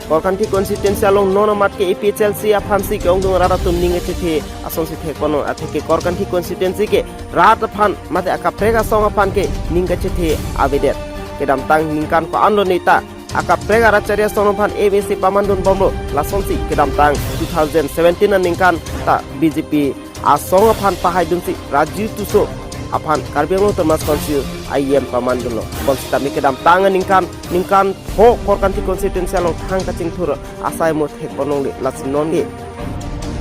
Korkanti constituency along nonomat ke APHLC aphansi ke ongdung rara tum ninge the asonsi the kono atheke Korkanti constituency ke rat phan mate akaprega song aphan ke ninge the abedet kedam tang ningkan ko anlo neta akaprega racharya song aphan ABC pamandun bomlo lasonsi kedam tang 2017 ningkan ta BJP asong aphan pahai dunsi Raju Tuso aphan Karbiang Thomas Konsil IM pamandulo konstami kedam tangan ningkan ho Korkanti constituency along thang kaching thur asai mo thek ponong le lasinon ge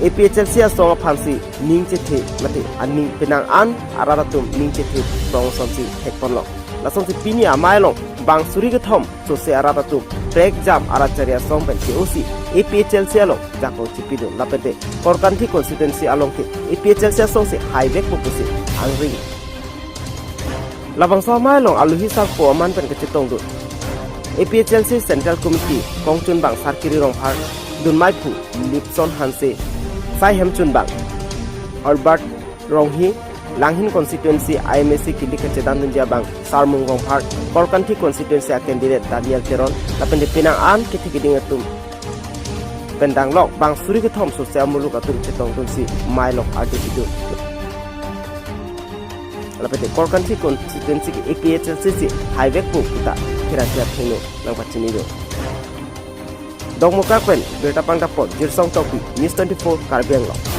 APHLC asong phansi ningche the mate aning penang an araratum ningche the prong sonsi thek ponlo lasonsi pini amailong bang suri gethom so se araratum break jam aracharya song pen COC APHLC along jako chipido lapete Korkanti constituency along ke APHLC song se highway pupuse angri labang samai long aluhi sak po man pen kecitong du APHLC Central Committee Kongchun bang sarkiri rong phar dun mai phu Lipson Hanse Sai Hemchun bang Albert Ronghi Langhin constituency IMAC kilika chedan dunja bang Sarmung rong phar Korkanti constituency candidate Daniel Teron lapende pinang an kitikiding atum pendang lok bang suri gethom sosial muluk atum chetong dunsi mai lok artifidu lapete Korkanti constituency ke APHLC highway pu kita kira-kira thengno langpachini do dongmuka pen berta pangta pot jirsong topi News 24 Karbiang lo